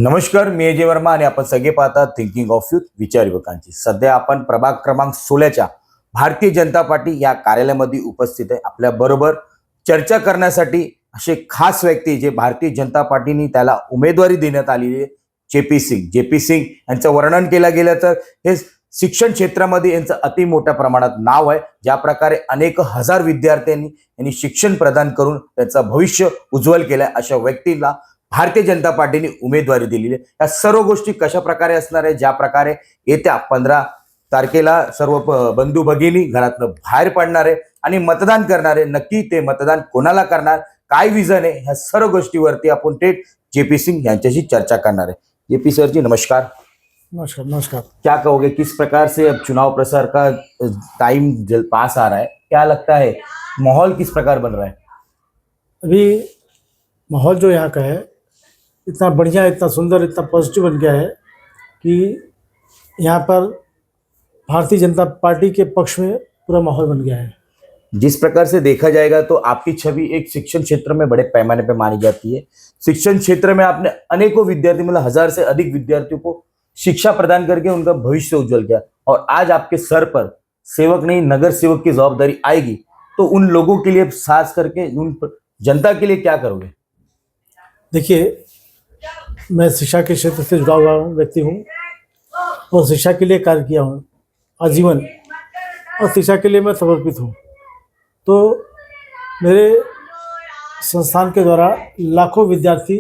नमस्कार, मी अजय वर्मा आणि आपण सगळे पाहतात थिंकिंग ऑफ युथ विचार युवकांची. सध्या आपण प्रभाग क्रमांक 16च्या भारतीय जनता पार्टी या कार्यालयामध्ये उपस्थित आहे. आपल्या बरोबर चर्चा करण्यासाठी असे खास व्यक्ती जे भारतीय जनता पार्टीने त्याला उमेदवारी देण्यात आलेली आहे, जेपी सिंग. जेपी सिंग यांचं वर्णन केलं गेलं तर हे शिक्षण क्षेत्रामध्ये यांचं अति मोठ्या प्रमाणात नाव आहे. ज्या प्रकारे अनेक हजार विद्यार्थ्यांनी यांनी शिक्षण प्रदान करून त्यांचं भविष्य उज्ज्वल केलंय, अशा व्यक्तीला भारतीय जनता पार्टीने उमेदवारी दिलेली आहे. या सर्व गोष्टी कशा प्रकारे असणार आहे, ज्या प्रकारे येत्या 15 तारखेला सर्व बंधू भगिनी घरातनं बाहेर पडणार आहे आणि मतदान करणार आहे, नक्की ते मतदान कोणाला करणार, काय विजन आहे, ह्या सर्व गोष्टीवरती आपण थेट जेपी सिंह यांच्याशी चर्चा करणार है. जेपी सर जी नमस्कार. नमस्कार नमस्कार. क्या कहोगे, किस प्रकार से अब चुनाव प्रसार का टाइम पास आ रहा है, क्या लगता है माहौल किस प्रकार बन रहा है? अभी माहौल जो यहाँ का है इतना बढ़िया, इतना सुंदर, इतना पॉजिटिव बन गया है कि यहाँ पर भारतीय जनता पार्टी के पक्ष में पूरा माहौल बन गया है. जिस प्रकार से देखा जाएगा तो आपकी छवि एक शिक्षण क्षेत्र में बड़े पैमाने पर मानी जाती है. शिक्षण क्षेत्र में आपने अनेकों विद्यार्थी, मतलब 1000 से अधिक विद्यार्थियों को शिक्षा प्रदान करके उनका भविष्य उज्जवल किया, और आज आपके सर पर सेवक नहीं नगर सेवक की जवाबदारी आएगी, तो उन लोगों के लिए, खास करके उन जनता के लिए क्या करोगे? देखिए, मैं शिक्षा के क्षेत्र से जुड़ा हुआ व्यक्ति हूँ और शिक्षा के लिए कार्य किया हूँ आजीवन, और शिक्षा के लिए मैं समर्पित हूँ. तो मेरे संस्थान के द्वारा लाखों विद्यार्थी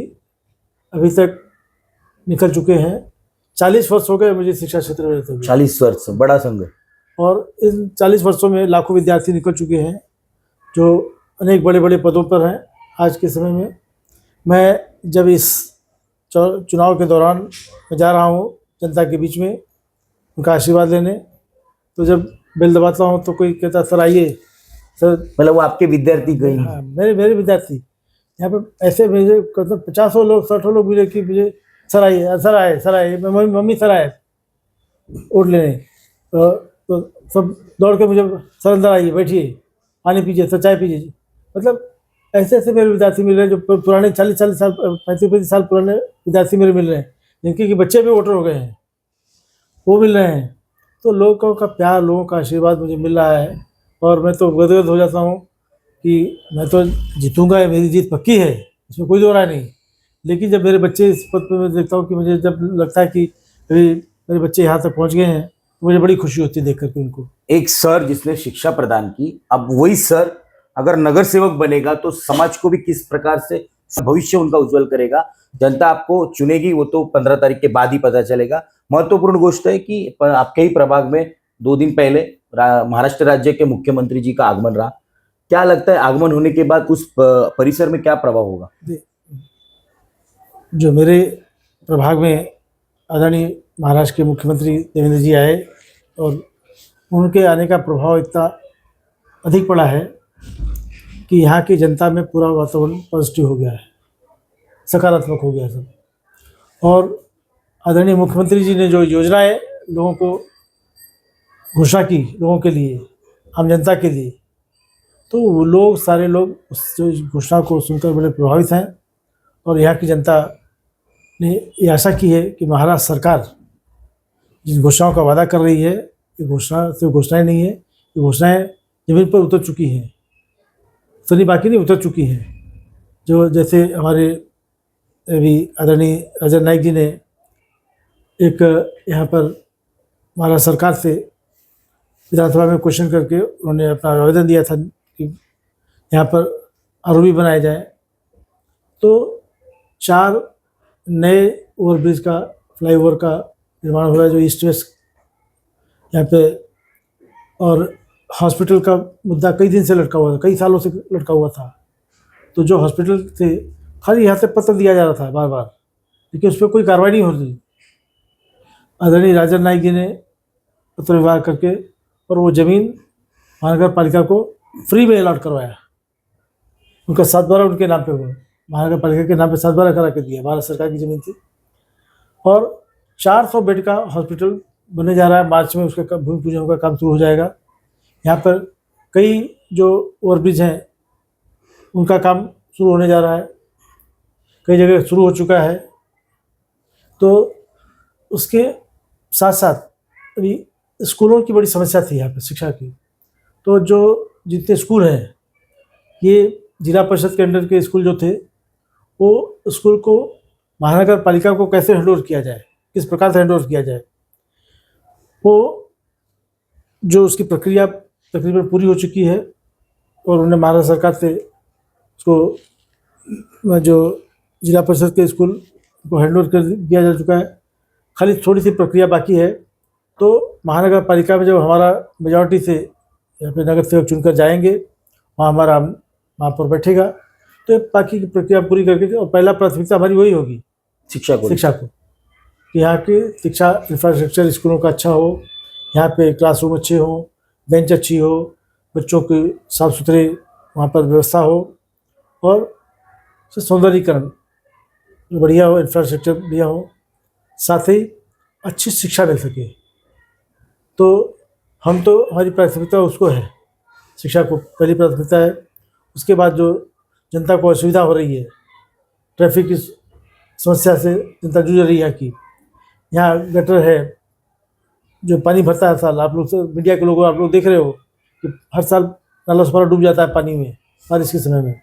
अभी तक निकल चुके हैं. 40 वर्ष हो गए मुझे शिक्षा क्षेत्र में रहते हुए. 40 वर्ष, बड़ा संघ. और इन 40 वर्षों में लाखों विद्यार्थी निकल चुके हैं जो अनेक बड़े बड़े पदों पर हैं. आज के समय में मैं जब इस चुनाव के दौरान मैं जा रहा हूँ जनता के बीच में उनका आशीर्वाद लेने, तो जब बेल दबाता हूँ तो कोई कहता सर आइए सर. मतलब वो आपके विद्यार्थी गए? हाँ, मेरे विद्यार्थी यहाँ पे ऐसे मुझे 50 लोग 60 लोग मिले कि मुझे सर आइए, सर आए, सर आए, मम्मी सर आए वोट लेने. तो सब दौड़ के मुझे सर अंदर आइए, बैठिए, पानी पीजिए, सर चाय पीजिए. मतलब ऐसे ऐसे मेरे विद्यार्थी मिल रहे हैं जो पुराने 40 साल 35 साल पुराने विद्यार्थी मेरे मिल रहे हैं, जिनके कि बच्चे भी वोटर हो गए हैं, वो मिल रहे हैं. तो लोगों का प्यार, लोगों का आशीर्वाद मुझे मिल रहा है और मैं तो गदगद हो जाता हूँ कि मैं तो जीतूंगा, मेरी जीत पक्की है, इसमें कोई दो राय नहीं. लेकिन जब मेरे बच्चे इस पद पर मैं देखता हूँ कि मुझे जब लगता है कि अभी मेरे बच्चे यहाँ तक पहुँच गए हैं, तो मुझे बड़ी खुशी होती है देख करके उनको. एक सर जिसने शिक्षा प्रदान की, अब वही सर अगर नगर सेवक बनेगा तो समाज को भी किस प्रकार से भविष्य उनका उज्जवल करेगा. जनता आपको चुनेगी वो तो 15 तारीख के बाद ही पता चलेगा. महत्वपूर्ण गोष्ट है कि आपके ही प्रभाग में 2 दिन पहले महाराष्ट्र राज्य के मुख्यमंत्री जी का आगमन रहा. क्या लगता है आगमन होने के बाद उस परिसर में क्या प्रभाव होगा? जो मेरे प्रभाग में आदरणीय महाराष्ट्र के मुख्यमंत्री देवेंद्र जी आए और उनके आने का प्रभाव इतना अधिक पड़ा है कि यहाँ की जनता में पूरा वातावरण पॉजिटिव हो गया है, सकारात्मक हो गया सब. और आदरणीय मुख्यमंत्री जी ने जो योजनाएं लोगों को घोषणा की, लोगों के लिए, आम जनता के लिए, तो वो लोग, सारे लोग उस घोषणा को सुनकर बड़े प्रभावित हैं. और यहाँ की जनता ने ये आशा की है कि महाराष्ट्र सरकार जिन घोषणाओं का वादा कर रही है, ये घोषणा सिर्फ घोषणाएँ नहीं है, ये घोषणाएँ ज़मीन पर उतर चुकी हैं, सनी बाकी नहीं उतर चुकी हैं. जो जैसे हमारे अभी आदरणीय राजन नाईक जी ने एक यहाँ पर महाराष्ट्र सरकार से विधानसभा में क्वेश्चन करके उन्होंने अपना आवेदन दिया था कि यहाँ पर आरओबी बनाया जाए. तो 4 नए ओवरब्रिज का, फ्लाईओवर का निर्माण हो रहा है जो ईस्ट वेस्ट यहाँ पे. और हॉस्पिटल का मुद्दा कई दिन से लटका हुआ था, कई सालों से लटका हुआ था. तो जो हॉस्पिटल थे, खाली यहाँ से पत्र दिया जा रहा था बार बार, लेकिन उस पर कोई कार्रवाई नहीं हो रही. आदरणीय राजन नाईक जी ने पत्र व्यवहार करके और वो ज़मीन महानगर पालिका को फ्री में अलॉट करवाया. उनका 7/12 उनके नाम पे हुआ, महानगर पालिका के नाम पे 7/12 करा के दिया. भारत सरकार की ज़मीन थी. और 400 बेड का हॉस्पिटल बनने जा रहा है. मार्च में उसका भूमि पूजन का काम शुरू हो जाएगा. यहाँ पर कई जो ओवरब्रिज हैं उनका काम शुरू होने जा रहा है, कई जगह शुरू हो चुका है. तो उसके साथ साथ अभी स्कूलों की बड़ी समस्या थी यहाँ पे शिक्षा की। तो जो जितने स्कूल हैं, ये जिला परिषद के अंडर के स्कूल जो थे, वो स्कूल को महानगर पालिका को कैसे हैंडओवर किया जाए, किस प्रकार से हैंडओवर किया जाए, वो जो उसकी प्रक्रिया तकरीबन पूरी हो चुकी है और उन्हें महाराष्ट्र सरकार से उसको जो जिला परिषद के स्कूल को हैंडओवर कर दिया जा चुका है। खाली थोड़ी सी प्रक्रिया बाकी है। तो महानगर पालिका में जब हमारा मेजॉरिटी से यहाँ पे नगर सेवक चुनकर जाएंगे, वहाँ हमारा वहाँ पर बैठेगा, तो बाकी की प्रक्रिया पूरी करके और पहला प्राथमिकता हमारी वही होगी शिक्षा को कि यहाँ की शिक्षा इंफ्रास्ट्रक्चर स्कूलों का अच्छा हो, यहाँ पे क्लासरूम अच्छे हों, बेंच अच्छी हो, बच्चों के साफ सुथरे वहाँ पर व्यवस्था हो और सौंदर्यीकरण बढ़िया हो, इंफ्रास्ट्रक्चर बढ़िया हो, साथ ही अच्छी शिक्षा मिल सके। तो हमारी प्राथमिकता उसको है, शिक्षा को पहली प्राथमिकता है। उसके बाद जो जनता को असुविधा हो रही है, ट्रैफिक की समस्या से जनता जूझ रही है कि यहाँ गटर है, जो पानी भरता है हर साल, आप लोग मीडिया के लोग आप लोग देख रहे हो कि हर साल नाला सुपारा डूब जाता है पानी में बारिश के समय में,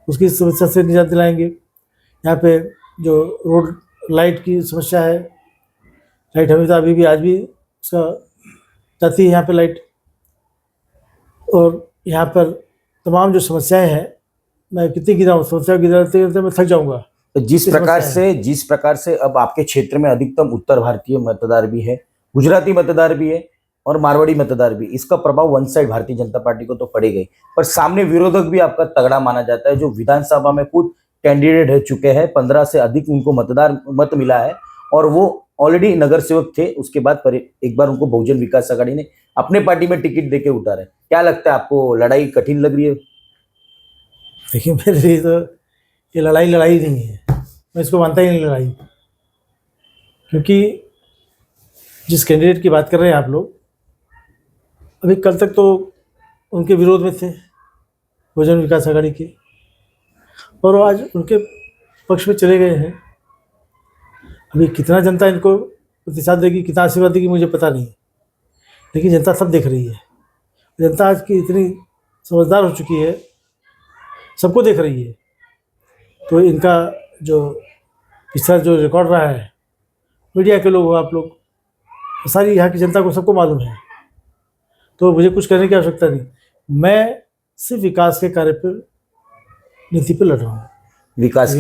उसकी समस्या से निजात दिलाएंगे। यहाँ पे जो रोड लाइट की समस्या है, लाइट हमेशा अभी भी आज भी उसका जाती है यहाँ पे लाइट, और यहाँ पर तमाम जो समस्याएं हैं, मैं कितनी गिनाऊँ, समस्या गिनाते गिनाते मैं थक जाऊँगा। तो जिस प्रकार से अब आपके क्षेत्र में अधिकतम उत्तर भारतीय मतदार भी है, गुजराती मतदार भी है और मारवाड़ी मतदार भी, इसका प्रभाव one side Bharatiya Janata party को तो पड़ेगा ही, पर सामने विरोधक भी आपका तगड़ा माना जाता है, जो विधानसभा में खुद कैंडिडेट रह चुके हैं, 15 से अधिक उनको मत मिला है और वो ऑलरेडी नगर सेवक थे। उसके बाद एक बार उनको बहुजन विकास आघाड़ी ने अपने पार्टी में टिकट देके उतारा है। क्या लगता है आपको, लड़ाई कठिन लग रही है? देखिए, मेरे लिए तो ये लड़ाई नहीं है, मैं इसको मानता ही नहीं लड़ाई, क्योंकि जिस कैंडिडेट की बात कर रहे हैं आप लोग, अभी कल तक तो उनके विरोध में थे बहुजन विकास आघाड़ी के, और आज उनके पक्ष में चले गए हैं। अभी कितना जनता इनको प्रतिसाद देगी, कितना आशीर्वाद देगी, मुझे पता नहीं, लेकिन जनता सब देख रही है। जनता आज की इतनी समझदार हो चुकी है, सबको देख रही है। तो इनका जो पिछला जो रिकॉर्ड रहा है, मीडिया के लोग हो आप लोग, सारी यहाँ की जनता को सबको मालूम है, तो मुझे कुछ करने की आवश्यकता नहीं। मैं सिर्फ विकास के कार्य पर, नीति पर लड़ रहा हूँ। विकास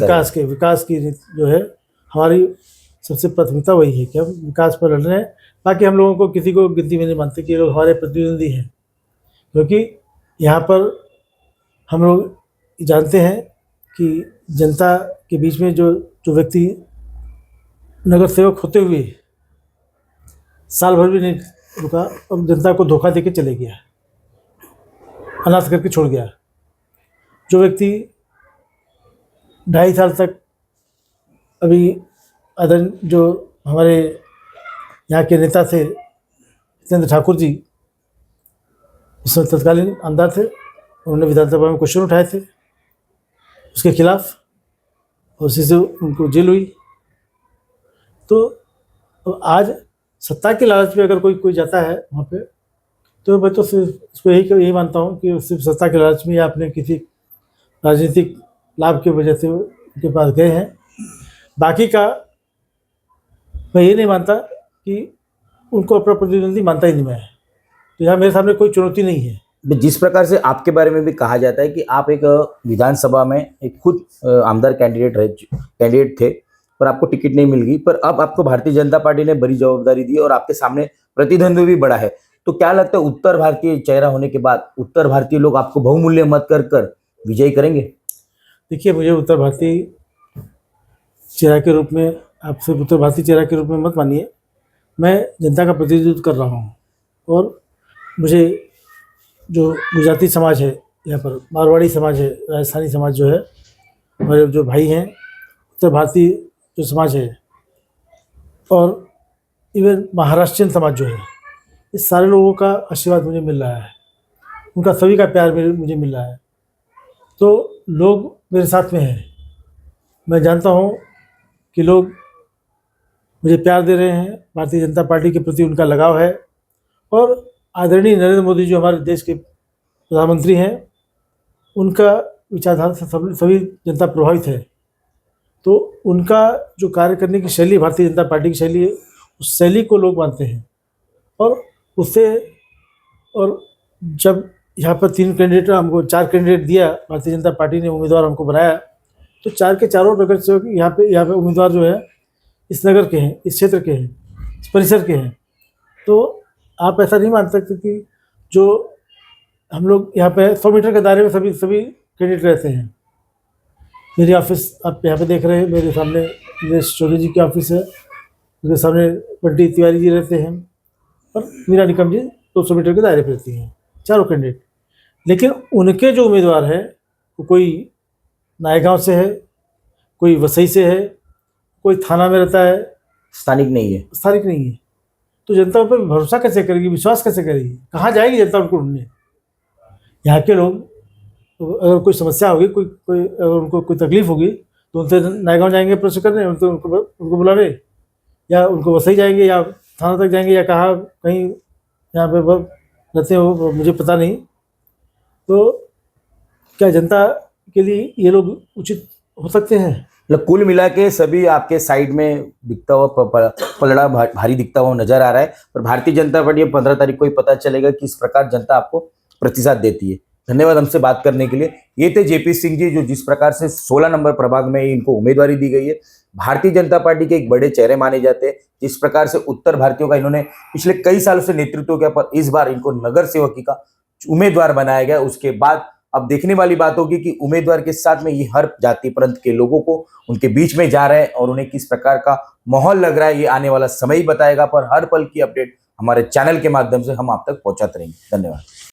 की नीति जो है, हमारी सबसे प्राथमिकता वही है कि हम विकास पर लड़ रहे हैं। बाकी हम लोगों को किसी को गिनती में नहीं मानते कि ये लोग हमारे प्रतिद्वंदी हैं, क्योंकि यहाँ पर हम लोग जानते हैं कि जनता के बीच में जो व्यक्ति नगर सेवक होते हुए साल भर भी नहीं रुका, अब जनता को धोखा देके चले गया, अनाथ करके छोड़ गया। जो व्यक्ति 2.5 साल तक अभी जो हमारे यहाँ के नेता थे जितेंद्र ठाकुर जी, उसमें तत्कालीन आमदार थे, उन्होंने विधानसभा में क्वेश्चन उठाए थे उसके खिलाफ, और उसी से उनको जेल हुई। तो आज सत्ता के लालच में अगर कोई जाता है वहाँ पे, तो मैं तो सिर्फ उसको यही मानता हूँ कि सिर्फ सत्ता के लालच में या अपने किसी राजनीतिक लाभ की वजह से उनके पास गए हैं। बाकी का मैं ये नहीं मानता कि उनको अपना प्रतिद्वंदी मानता ही नहीं मैं, तो यहाँ मेरे सामने कोई चुनौती नहीं है। जिस प्रकार से आपके बारे में भी कहा जाता है कि आप एक विधानसभा में एक खुद आमदार कैंडिडेट थे, पर आपको टिकट नहीं मिल गई, पर अब आपको भारतीय जनता पार्टी ने बड़ी जवाबदारी दी और आपके सामने प्रतिद्वंदी भी बड़ा है, तो क्या लगता है उत्तर भारतीय चेहरा होने के बाद उत्तर भारतीय लोग आपको बहुमूल्य मत कर विजयी करेंगे? देखिए, मुझे उत्तर भारतीय चेहरा के रूप में, आप सिर्फ उत्तर भारतीय चेहरा के रूप में मत मानिए, मैं जनता का प्रतिनिधित्व कर रहा हूँ। और मुझे जो गुजराती समाज है, यहाँ पर मारवाड़ी समाज है, राजस्थानी समाज जो है, हमारे जो भाई हैं, उत्तर भारतीय जो समाज है, और इवन महाराष्ट्रियन समाज जो है, इस सारे लोगों का आशीर्वाद मुझे मिल रहा है, उनका सभी का प्यार मुझे मिल रहा है। तो लोग मेरे साथ में हैं। मैं जानता हूँ कि लोग मुझे प्यार दे रहे हैं। भारतीय जनता पार्टी के प्रति उनका लगाव है और आदरणीय नरेंद्र मोदी जो हमारे देश के प्रधानमंत्री हैं, उनका विचारधारा से सभी जनता प्रभावित है। तो उनका जो कार्य करने की शैली, भारतीय जनता पार्टी की शैली है, उस शैली को लोग मानते हैं। और उससे, और जब यहाँ पर 3 कैंडिडेट, हमको 4 कैंडिडेट दिया, भारतीय जनता पार्टी ने उम्मीदवार हमको बनाया, तो 4 के चारों नगर सेवक यहाँ पे उम्मीदवार जो है इस नगर के हैं, इस क्षेत्र के हैं, इस परिसर के हैं। तो आप ऐसा नहीं मान सकते कि जो हम लोग यहाँ पे 100 मीटर के दायरे में सभी कैंडिडेट रहते हैं। मेरी ऑफिस आप यहाँ पे देख रहे हैं, मेरे सामने नीलेश चौधरी जी की ऑफिस है, मेरे सामने बंटी तिवारी जी रहते हैं और मीरा निकम जी 200 मीटर के दायरे पर रहती हैं, चारों कैंडिडेट। लेकिन उनके जो उम्मीदवार हैं वो कोई नायगांव से है, कोई वसई से है, कोई थाना में रहता है, स्थानिक नहीं है। स्थानिक नहीं है। तो जनता उन पर भरोसा कैसे करेगी, विश्वास कैसे करेगी, कहाँ जाएगी जनता उनको ढूंढने? यहाँ के लोग, अगर कोई समस्या होगी, अगर उनको कोई तकलीफ होगी, तो उनसे नायगांव जाएंगे प्रश्न करने, उनको बुलाने, या उनको वसई जाएंगे, या थाना तक जाएंगे, या कहीं यहाँ पे रहते हो मुझे पता नहीं। तो क्या जनता के लिए ये लोग उचित हो सकते हैं? मतलब कुल मिला के सभी आपके साइड में दिखता हुआ पलड़ा भारी दिखता हुआ नजर आ रहा है। पर भारतीय जनता पार्टी 15 तारीख को ही पता चलेगा कि इस प्रकार जनता आपको प्रतिसाद देती है। धन्यवाद हमसे बात करने के लिए। ये थे जेपी सिंह जी, जो जिस प्रकार से 16 नंबर प्रभाग में इनको उम्मीदवारी दी गई है। भारतीय जनता पार्टी के एक बड़े चेहरे माने जाते हैं। जिस प्रकार से उत्तर भारतीयों का इन्होंने पिछले कई सालों से नेतृत्व किया, पर इस बार इनको नगर सेवकी का उम्मीदवार बनाया गया। उसके बाद अब देखने वाली बात होगी कि उम्मीदवार के साथ में ये हर जाति पंथ के लोगों को उनके बीच में जा रहे हैं और उन्हें किस प्रकार का माहौल लग रहा है, ये आने वाला समय ही बताएगा। पर हर पल की अपडेट हमारे चैनल के माध्यम से हम आप तक पहुंचाते रहेंगे। धन्यवाद।